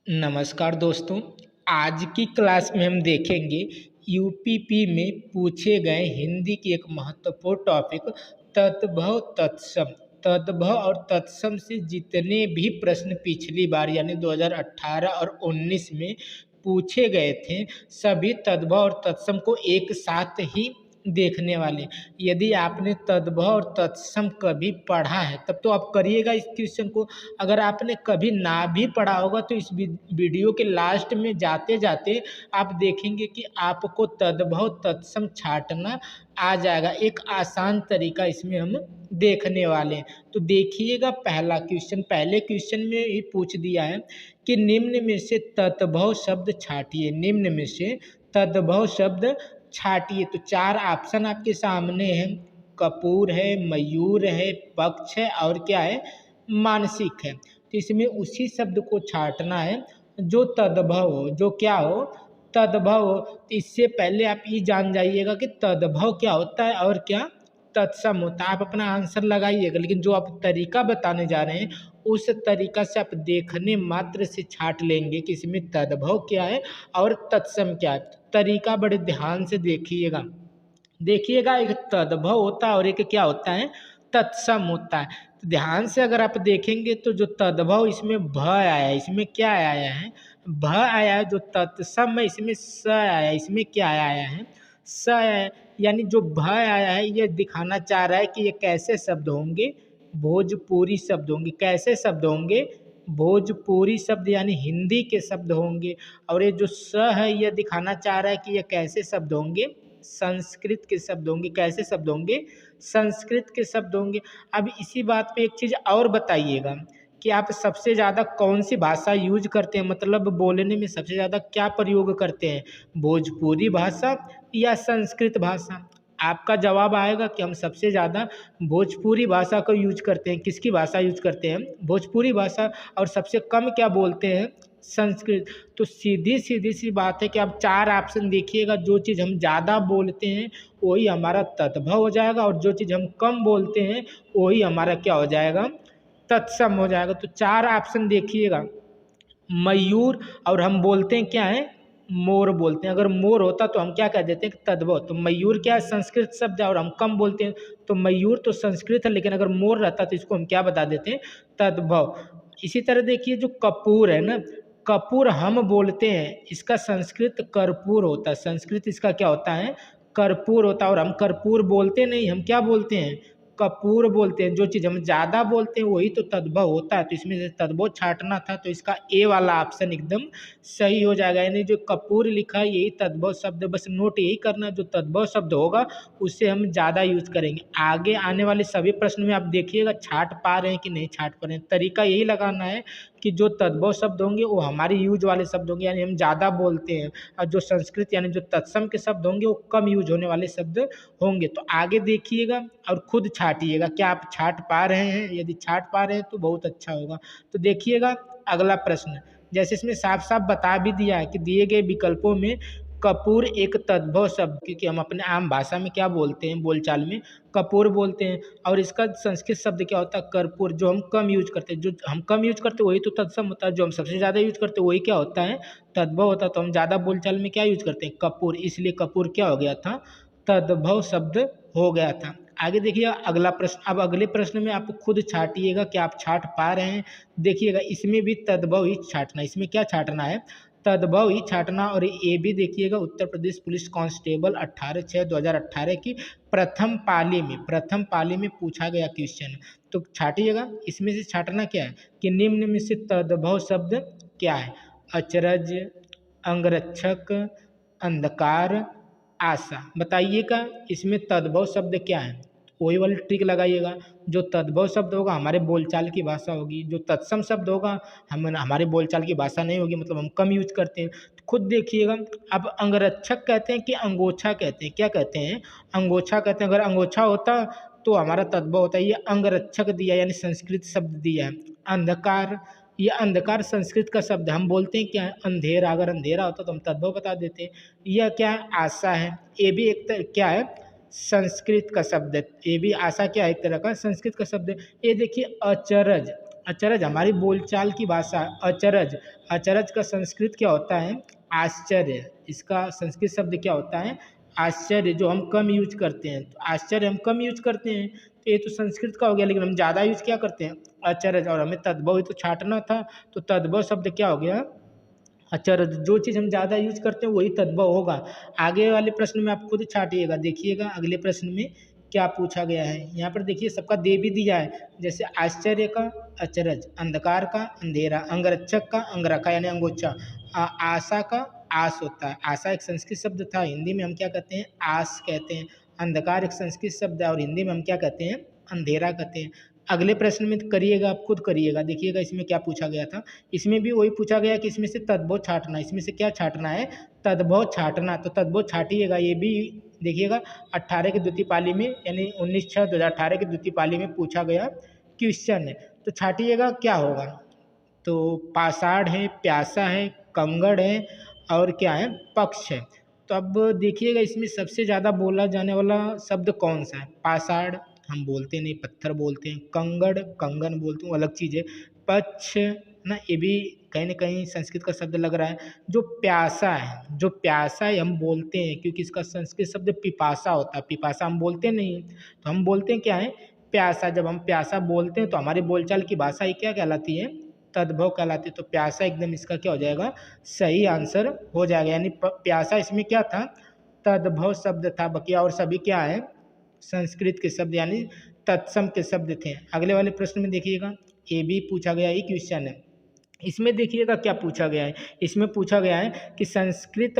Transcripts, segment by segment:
नमस्कार दोस्तों। आज की क्लास में हम देखेंगे यूपीपी में पूछे गए हिंदी की एक महत्वपूर्ण टॉपिक तद्भव तत्सम। तद्भव और तत्सम से जितने भी प्रश्न पिछली बार यानी 2018 और 19 में पूछे गए थे, सभी तद्भव और तत्सम को एक साथ ही देखने वाले। यदि आपने तद्भव और तत्सम कभी पढ़ा है तब तो आप करिएगा इस क्वेश्चन को। अगर आपने कभी ना भी पढ़ा होगा तो इस वीडियो के लास्ट में जाते जाते आप देखेंगे कि आपको तद्भव तत्सम छांटना आ जाएगा। एक आसान तरीका इसमें हम देखने वाले हैं। तो देखिएगा, पहला क्वेश्चन पहले क्वेश्चन में ही पूछ दिया है कि निम्न में से तद्भव शब्द छांटिए। निम्न में से तद्भव शब्द छांटिए। तो चार ऑप्शन आपके सामने हैं। कपूर है, मयूर है, पक्ष है और क्या है, मानसिक है। तो इसमें उसी शब्द को छांटना है जो तद्भव हो, जो क्या हो, तद्भव हो। तो इससे पहले आप ये जान जाइएगा कि तद्भव क्या होता है और क्या तत्सम होता है। आप अपना आंसर लगाइएगा, लेकिन जो आप तरीका बताने जा रहे हैं उस तरीका से आप देखने मात्र से छांट लेंगे कि इसमें तद्भव क्या है और तत्सम क्या है। तरीका बड़े ध्यान से देखिएगा। देखिएगा, एक तद्भव होता है और एक क्या होता है, तत्सम होता है। तो ध्यान से अगर आप देखेंगे तो जो तद्भव इसमें भ आया है, इसमें क्या आया है, भ आया है। जो तत्सम है इसमें स आया है, इसमें क्या आया है, स आया है। यानी जो भ आया है ये दिखाना चाह रहा है कि ये कैसे शब्द होंगे, भोजपुरी शब्द होंगे। कैसे शब्द होंगे, भोजपुरी शब्द यानी हिंदी के शब्द होंगे। और ये जो स है ये दिखाना चाह रहा है कि ये कैसे शब्द होंगे, संस्कृत के शब्द होंगे। कैसे शब्द होंगे, संस्कृत के शब्द होंगे। अब इसी बात पे एक चीज़ और बताइएगा कि आप सबसे ज़्यादा कौन सी भाषा यूज करते हैं, मतलब बोलने में सबसे ज़्यादा क्या प्रयोग करते हैं, भोजपुरी भाषा या संस्कृत भाषा। आपका जवाब आएगा कि हम सबसे ज़्यादा भोजपुरी भाषा को यूज करते हैं। किसकी भाषा यूज करते हैं, भोजपुरी भाषा। और सबसे कम क्या बोलते हैं, संस्कृत। तो सीधी सीधी सी बात है कि आप चार ऑप्शन देखिएगा, जो चीज़ हम ज़्यादा बोलते हैं वही हमारा तद्भव हो जाएगा और जो चीज़ हम कम बोलते हैं वही हमारा क्या हो जाएगा, तत्सम हो जाएगा। तो चार ऑप्शन देखिएगा, मयूर और हम बोलते हैं क्या है, मोर बोलते हैं। अगर मोर होता तो हम क्या कह देते हैं, तद्भव। तो मयूर क्या है, संस्कृत शब्द है और हम कम बोलते हैं। तो मयूर तो संस्कृत है, लेकिन अगर मोर रहता तो इसको हम क्या बता देते हैं, तद्भव। इसी तरह देखिए जो कपूर है ना, कपूर हम बोलते हैं, इसका संस्कृत कर्पूर होता है। संस्कृत इसका क्या होता है, कर्पूर होता है। और हम कर्पूर बोलते नहीं, हम क्या बोलते हैं, कपूर बोलते हैं। जो चीज़ हम ज़्यादा बोलते हैं वही तो तद्भव होता है। तो इसमें से तद्भव छांटना था, तो इसका ए वाला ऑप्शन एकदम सही हो जाएगा। यानी जो कपूर लिखा है यही तद्भव शब्द है। बस नोट यही करना, जो तद्भव शब्द होगा उससे हम ज़्यादा यूज करेंगे। आगे आने वाले सभी प्रश्न में आप देखिएगा छांट पा रहे हैं कि नहीं छांट पा रहे हैं। तरीका यही लगाना है कि जो तद्भव शब्द होंगे वो हमारे यूज वाले शब्द होंगे, यानी हम ज़्यादा बोलते हैं। और जो संस्कृत यानी जो तत्सम के शब्द होंगे वो कम यूज होने वाले शब्द होंगे। तो आगे देखिएगा और खुद छाटिएगा, क्या आप छाट पा रहे हैं। यदि छाट पा रहे हैं तो बहुत अच्छा होगा। तो देखिएगा अगला प्रश्न, जैसे इसमें साफ साफ बता भी दिया है कि दिए गए विकल्पों में कपूर एक तद्भव शब्द, क्योंकि हम अपने आम भाषा में क्या बोलते हैं, बोलचाल में कपूर बोलते हैं। और इसका संस्कृत शब्द क्या होता है, कर्पूर, जो हम कम यूज करते हैं। जो हम कम यूज करते हैं वही तो तत्सम होता है। जो हम सबसे ज़्यादा यूज करते हैं वही क्या होता है, तद्भव होता है। तो हम ज़्यादा बोलचाल में क्या यूज करते हैं, कपूर, इसलिए कपूर क्या हो गया था, तद्भव शब्द हो गया था। आगे देखिए अगला प्रश्न। अब अगले प्रश्न में आप खुद छाटिएगा कि आप छाट पा रहे हैं। देखिएगा इसमें भी तद्भव ही छाटना, इसमें क्या छाटना है, तद्भव ही छाटना। और ये भी देखिएगा उत्तर प्रदेश पुलिस कांस्टेबल 18/6/2018 की प्रथम पाली में पूछा गया क्वेश्चन। तो छाटिएगा, इसमें से छाटना क्या है कि निम्न में से तद्भव शब्द क्या है, अचरज, अंगरक्षक, अंधकार, आशा। बताइएगा इसमें तद्भव शब्द क्या है। वही वाली ट्रिक लगाइएगा, जो तद्भव शब्द होगा हमारे बोलचाल की भाषा होगी, जो तत्सम शब्द होगा हम हमारे बोलचाल की भाषा नहीं होगी, मतलब हम कम यूज करते हैं। तो खुद देखिएगा। अब अंगरक्षक कहते हैं कि अंगोछा कहते हैं, क्या कहते हैं, अंगोछा कहते हैं। अगर अंगोछा होता तो हमारा तद्भव होता है। ये अंगरक्षक दिया यानी संस्कृत शब्द दिया है। अंधकार, ये अंधकार संस्कृत का शब्द है। हम बोलते हैं क्या है, अंधेरा। अगर अंधेरा होता तो हम तद्भव बता देते। यह क्या है, आशा है। ये भी एक क्या है, संस्कृत का शब्द है। ये भी आशा क्या है, एक तरह का संस्कृत का शब्द है। ये देखिए अचरज, अचरज हमारी बोलचाल की भाषा। अचरज, अचरज का संस्कृत क्या होता है? आश्चर्य। इसका संस्कृत शब्द क्या होता है? आश्चर्य, जो हम कम यूज करते हैं। तो आश्चर्य हम कम यूज करते हैं, तो ये तो संस्कृत का हो गया, लेकिन हम ज़्यादा यूज क्या करते हैं? अचरज। और हमें तद्भव ही तो छांटना था, तो तद्भव शब्द क्या हो गया? अचरज। जो चीज़ हम ज़्यादा यूज करते हैं वही तद्भव होगा। आगे वाले प्रश्न में आप खुद छाटिएगा, देखिएगा अगले प्रश्न में क्या पूछा गया है। यहाँ पर देखिए सबका दे भी दिया है, जैसे आश्चर्य का अचरज, अंधकार का अंधेरा, अंगरक्षक का अंगरखा यानी अंगोछा, आशा का आस होता है। आशा एक संस्कृत शब्द था, हिंदी में हम क्या कहते हैं? आस कहते हैं। अंधकार एक संस्कृत शब्द है और हिंदी में हम क्या कहते हैं? अंधेरा कहते हैं। अगले प्रश्न में करिएगा, आप खुद करिएगा, देखिएगा इसमें क्या पूछा गया था। इसमें भी वही पूछा गया कि इसमें से तद्भव छांटना, इसमें से क्या छांटना है? तद्भव छांटना। तो तद्भव छाटिएगा, ये भी देखिएगा 18 की द्वितीय पाली में यानी 19/6/2018 की द्वितीय पाली में पूछा गया क्वेश्चन है। तो छाटिएगा क्या होगा? तो पाषाण है, प्यासा है, कंगड़ है और क्या है? पक्ष है। तो अब देखिएगा इसमें सबसे ज़्यादा बोला जाने वाला शब्द कौन सा है? पाषाण हम बोलते नहीं, पत्थर बोलते हैं। कंगड़ कंगन बोलते हैं, वो अलग चीज़ है। पक्ष ना, ये भी कहीं ना कहीं संस्कृत का शब्द लग रहा है। जो प्यासा है, जो प्यासा है हम बोलते हैं, क्योंकि इसका संस्कृत शब्द पिपासा होता है। पिपासा हम बोलते नहीं, तो हम बोलते हैं क्या है? प्यासा। जब हम प्यासा बोलते हैं तो हमारी बोलचाल की भाषा ही क्या कहलाती है? तद्भव कहलाती है। तो प्यासा एकदम इसका क्या हो जाएगा? सही आंसर हो जाएगा। यानी प्यासा इसमें क्या था? तद्भव शब्द था। बाकी और सभी क्या है? संस्कृत के शब्द यानी तत्सम के शब्द थे। अगले वाले प्रश्न में देखिएगा, ये भी पूछा गया ही क्वेश्चन है। इसमें देखिएगा क्या पूछा गया है। इसमें पूछा गया है कि संस्कृत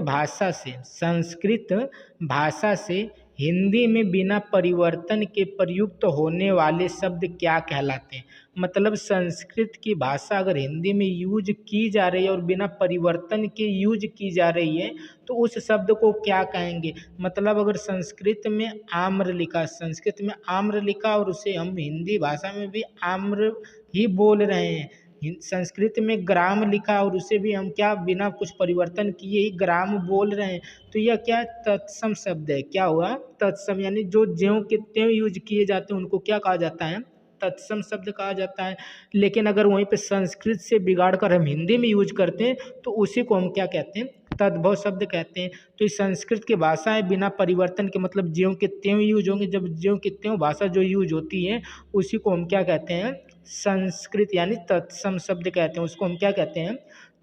भाषा से हिंदी में बिना परिवर्तन के प्रयुक्त होने वाले शब्द क्या कहलाते हैं? मतलब संस्कृत की भाषा अगर हिंदी में यूज की जा रही है और बिना परिवर्तन के यूज की जा रही है, तो उस शब्द को क्या कहेंगे? मतलब अगर संस्कृत में आम्र लिखा, संस्कृत में आम्र लिखा और उसे हम हिंदी भाषा में भी आम्र ही बोल रहे हैं। संस्कृत में ग्राम लिखा और उसे भी हम क्या बिना कुछ परिवर्तन किए ही ग्राम बोल रहे हैं, तो यह क्या तत्सम शब्द है। क्या हुआ? तत्सम। यानी जो ज्यों के त्यों यूज किए जाते हैं उनको क्या कहा जाता है? तत्सम शब्द कहा जाता है। लेकिन अगर वहीं पे संस्कृत से बिगाड़ कर हम हिंदी में यूज करते हैं तो उसी को हम क्या कहते हैं? तद्भव शब्द कहते हैं। तो इस संस्कृत की भाषा है बिना परिवर्तन के, मतलब ज्यों के त्यों यूज होंगे। जब ज्यों के त्यों भाषा जो यूज होती है उसी को हम क्या कहते हैं? संस्कृत यानी तत्सम शब्द कहते हैं। उसको हम क्या कहते हैं?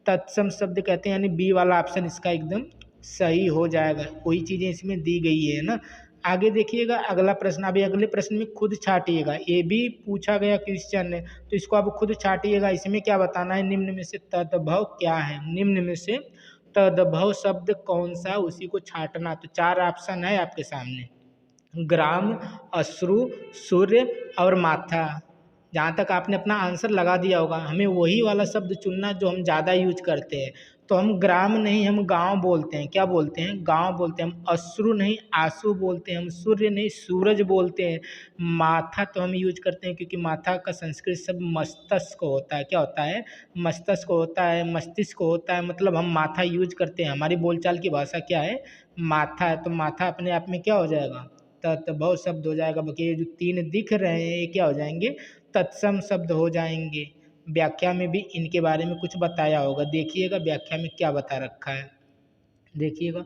तत्सम शब्द कहते हैं। यानी बी वाला ऑप्शन इसका एकदम सही हो जाएगा। वही चीज़ें इसमें दी गई है ना। आगे देखिएगा अगला प्रश्न। अभी अगले प्रश्न में खुद छाटिएगा, ये भी पूछा गया क्वेश्चन है, तो इसको आप खुद छाटिएगा। इसमें क्या बताना है? निम्न में से तद्भव क्या है? निम्न में से तद्भव शब्द कौन सा, उसी को छाटना। तो 4 ऑप्शन है आपके सामने, ग्राम, अश्रु, सूर्य और माथा। जहाँ तक आपने अपना आंसर लगा दिया होगा, हमें वही वाला शब्द चुनना जो हम ज़्यादा यूज करते हैं। तो हम ग्राम नहीं, हम गांव बोलते हैं। क्या बोलते हैं? गांव बोलते हैं। हम अश्रु नहीं, आंसू बोलते हैं। हम सूर्य नहीं, सूरज बोलते हैं। माथा तो हम यूज करते हैं, क्योंकि माथा का संस्कृत शब्द मस्तिष्क होता है। क्या होता है? मस्तिष्क होता है, मस्तिष्क होता है। मतलब हम माथा यूज करते हैं। हमारी बोलचाल की भाषा क्या है? माथा है। तो माथा अपने आप में क्या हो जाएगा? तद्भव शब्द हो जाएगा। बाकी ये जो 3 दिख रहे हैं ये क्या हो जाएंगे? तत्सम शब्द हो जाएंगे। व्याख्या में भी इनके बारे में कुछ बताया होगा, देखिएगा व्याख्या में क्या बता रखा है। देखिएगा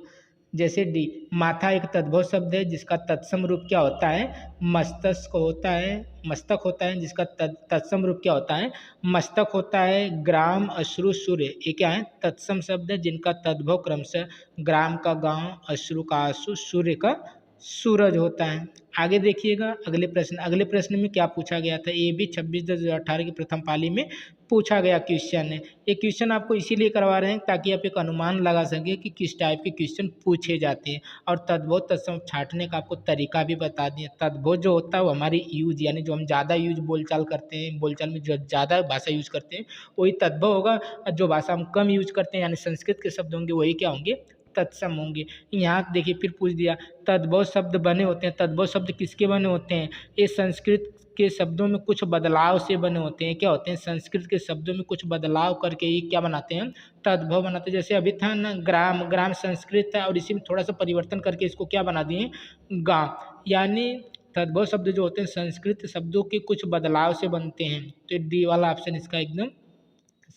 जैसे डी, माथा एक तद्भव शब्द है जिसका तत्सम रूप क्या होता है? मस्तिष्क होता है। मस्तक होता है जिसका तत्सम रूप क्या होता है? मस्तक होता है। ग्राम, अश्रु, सूर्य ये क्या है? तत्सम शब्द है जिनका तद्भव क्रमशः ग्राम का गांव, अश्रु का आंसू, सूर्य का सूरज होता है। आगे देखिएगा अगले प्रश्न में क्या पूछा गया था। ये भी 26/10/2018 की प्रथम पाली में पूछा गया क्वेश्चन है। ये क्वेश्चन आपको इसीलिए करवा रहे हैं ताकि आप एक अनुमान लगा सकें कि किस टाइप के क्वेश्चन पूछे जाते हैं, और तद्भव तत्सम छांटने का आपको तरीका भी बता दिए। तद्भव जो होता है वो हमारी यूज यानी जो हम ज़्यादा यूज बोलचाल करते हैं, बोलचाल में जो ज़्यादा भाषा यूज करते हैं वही तद्भव होगा। और जो भाषा हम कम यूज करते हैं यानी संस्कृत के शब्द होंगे वही क्या होंगे? तत्सम होंगे। यहाँ देखिए फिर पूछ दिया तद्भव शब्द बने होते हैं। तद्भव शब्द किसके बने होते हैं? ये संस्कृत के शब्दों में कुछ बदलाव से बने होते हैं। क्या होते हैं? संस्कृत के शब्दों में कुछ बदलाव करके ये क्या बनाते हैं? तद्भव बनाते हैं। जैसे अभी था ना ग्राम, ग्राम संस्कृत था और इसी में थोड़ा सा परिवर्तन करके इसको क्या बना दिए? गांव। यानी तद्भव शब्द जो होते हैं संस्कृत शब्दों के कुछ बदलाव से बनते हैं, तो डी वाला ऑप्शन इसका एकदम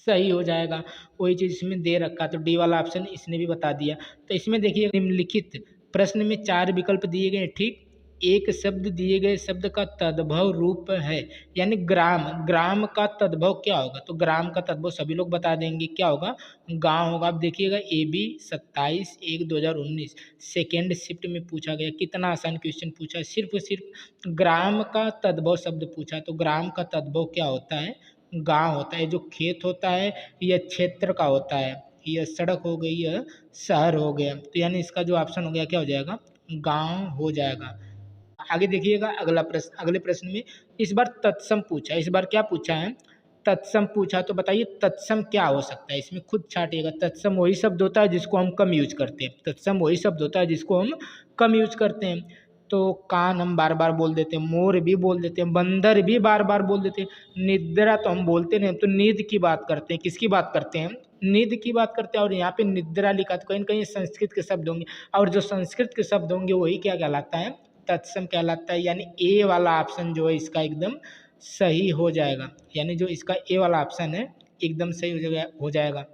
सही हो जाएगा। वही चीज़ इसमें दे रखा, तो डी वाला ऑप्शन इसने भी बता दिया। तो इसमें देखिए निम्नलिखित प्रश्न में 4 विकल्प दिए गए, ठीक। एक शब्द दिए गए शब्द का तद्भव रूप है, यानी ग्राम, ग्राम का तद्भव क्या होगा, तो ग्राम का तद्भव सभी लोग बता देंगे क्या होगा, गांव होगा। अब देखिएगा AB 27/1/2019 सेकेंड शिफ्ट में पूछा गया, कितना आसान क्वेश्चन पूछा, सिर्फ ग्राम का तद्भव शब्द पूछा। तो ग्राम का तद्भव क्या होता है, गांव होता है। जो खेत होता है यह क्षेत्र का होता है, यह सड़क हो गई, यह शहर हो गया, तो यानी इसका जो ऑप्शन हो गया क्या हो जाएगा, गांव हो जाएगा। आगे देखिएगा अगला प्रश्न, अगले प्रश्न में इस बार तत्सम पूछा, इस बार क्या पूछा है, तत्सम पूछा। तो बताइए तत्सम क्या हो सकता है, इसमें खुद छाटिएगा। तत्सम वही शब्द होता है जिसको हम कम यूज करते हैं, तत्सम वही शब्द होता है जिसको हम कम यूज करते हैं। तो कान हम बार बार बोल देते हैं, मोर भी बोल देते हैं, बंदर भी बार बार बोल देते हैं, निद्रा तो हम बोलते नहीं, तो नींद की बात करते हैं। किसकी बात करते हैं, नींद की बात करते हैं। और यहाँ पे निद्रा लिखा, तो कहीं न कहीं संस्कृत के शब्द होंगे, और जो संस्कृत के शब्द होंगे वही क्या कहलाता है, तत्सम कहलाता है। यानी ए वाला ऑप्शन जो है इसका एकदम सही हो जाएगा, यानी जो इसका ए वाला ऑप्शन है एकदम सही हो जाएगा।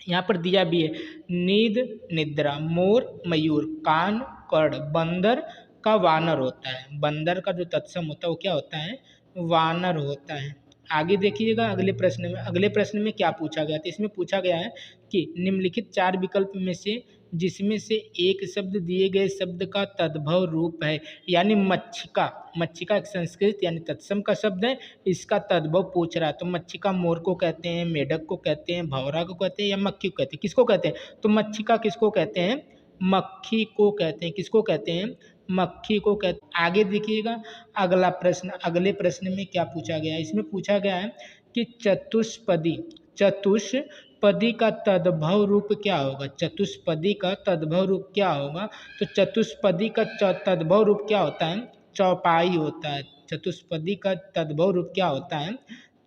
यहाँ पर दिया भी है, नींद निद्रा, मोर मयूर, कान कर्ण, बंदर का वानर होता है। बंदर का जो तत्सम होता है वो क्या होता है, वानर होता है। आगे देखिएगा अगले प्रश्न में, अगले प्रश्न में क्या पूछा गया, तो इसमें पूछा गया है कि निम्नलिखित 4 विकल्प में से जिसमें से एक शब्द दिए गए शब्द का तद्भव रूप है, यानी मच्छिका, मच्छिका एक संस्कृत यानी तत्सम का शब्द है, इसका तद्भव पूछ रहा है। तो मच्छिका मोर को कहते हैं, मेढक को कहते हैं, भंवरा को कहते हैं, या मक्खी को कहते हैं, किसको कहते हैं, तो मच्छिका किसको कहते हैं, मक्खी को कहते हैं, किसको कहते हैं, मक्खी को कहते हैं। आगे देखिएगा अगला प्रश्न, अगले प्रश्न में क्या पूछा गया है, इसमें पूछा गया है कि चतुष्पदी, चतुष्पदी का तद्भव रूप क्या होगा, चतुष्पदी का तद्भव रूप क्या होगा, तो चतुष्पदी का तद्भव रूप क्या होता है, चौपाई होता है। चतुष्पदी का तद्भव रूप क्या होता है,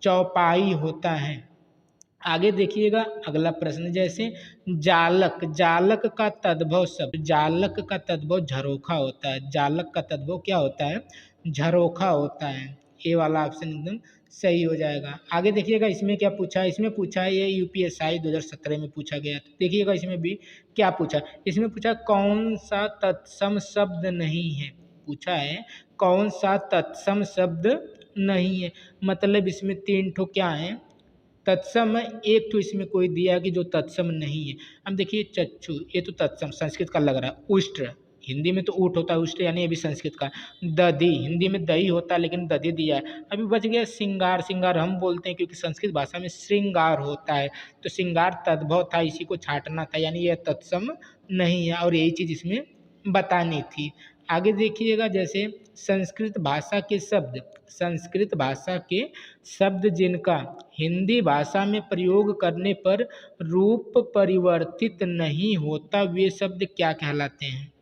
चौपाई होता है। आगे देखिएगा अगला प्रश्न, जैसे जालक, जालक का तद्भव शब्द, जालक का तद्भव झरोखा होता है, जालक का तद्भव क्या होता है, झरोखा होता है। ए वाला ऑप्शन एकदम सही हो जाएगा। आगे देखिएगा इसमें क्या पूछा है, इसमें पूछा है ये UPSI 2017 में पूछा गया। तो देखिएगा इसमें भी क्या पूछा, इसमें पूछा कौन सा तत्सम शब्द नहीं है, पूछा है कौन सा तत्सम शब्द नहीं है, मतलब इसमें 3 ठो क्या है, तत्सम है, एक तो इसमें कोई दिया है कि जो तत्सम नहीं है। अब देखिए चक्षु, ये तो तत्सम संस्कृत का लग रहा है। उष्ट्र, हिंदी में तो ऊँट होता है, उष्ट्र यानी ये भी संस्कृत का। दधी, हिंदी में दही होता है लेकिन दधी दिया है। अभी बच गया सिंगार, सिंगार हम बोलते हैं क्योंकि संस्कृत भाषा में श्रृंगार होता है, तो सिंगार तद्भव था, इसी को छाटना था, यानी यह तत्सम नहीं है और यही चीज़ इसमें बतानी थी। आगे देखिएगा जैसे संस्कृत भाषा के शब्द, संस्कृत भाषा के शब्द जिनका हिंदी भाषा में प्रयोग करने पर रूप परिवर्तित नहीं होता, वे शब्द क्या कहलाते हैं।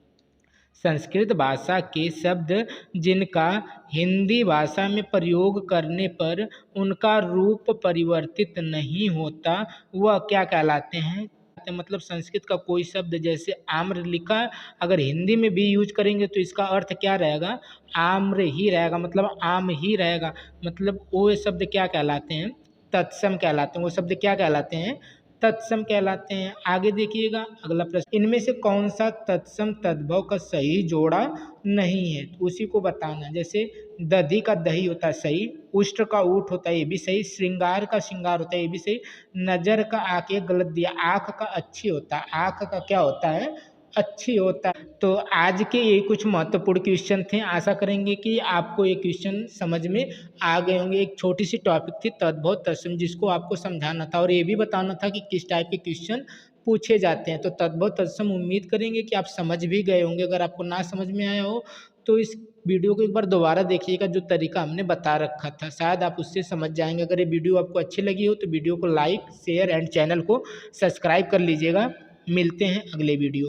संस्कृत भाषा के शब्द जिनका हिंदी भाषा में प्रयोग करने पर उनका रूप परिवर्तित नहीं होता, वह क्या कहलाते हैं। मतलब संस्कृत का कोई शब्द जैसे आम्र लिखा, अगर हिंदी में भी यूज करेंगे तो इसका अर्थ क्या रहेगा, आम्र ही रहेगा, मतलब आम ही रहेगा। मतलब वो शब्द क्या कहलाते हैं, तत्सम कहलाते हैं। वो शब्द क्या कहलाते हैं, तत्सम कहलाते हैं। आगे देखिएगा अगला प्रश्न, इनमें से कौन सा तत्सम तद्भव का सही जोड़ा नहीं है, तो उसी को बताना। जैसे दधी का दही होता है सही, उष्ट्र का ऊँट होता है ये भी सही, श्रृंगार का श्रृंगार होता है ये भी सही, नजर का आँख, ये गलत दिया, आँख का अच्छी होता है, आँख का क्या होता है, अच्छी होता है। तो आज के ये कुछ महत्वपूर्ण क्वेश्चन थे, आशा करेंगे कि आपको ये क्वेश्चन समझ में आ गए होंगे। एक छोटी सी टॉपिक थी तद्भव तत्सम, जिसको आपको समझाना था और ये भी बताना था कि किस टाइप के क्वेश्चन पूछे जाते हैं। तो तद्भव तत्सम उम्मीद करेंगे कि आप समझ भी गए होंगे। अगर आपको ना समझ में आया हो तो इस वीडियो को एक बार दोबारा देखिएगा, जो तरीका हमने बता रखा था, शायद आप उससे समझ जाएंगे। अगर ये वीडियो आपको अच्छी लगी हो तो वीडियो को लाइक शेयर एंड चैनल को सब्सक्राइब कर लीजिएगा। मिलते हैं अगले वीडियो।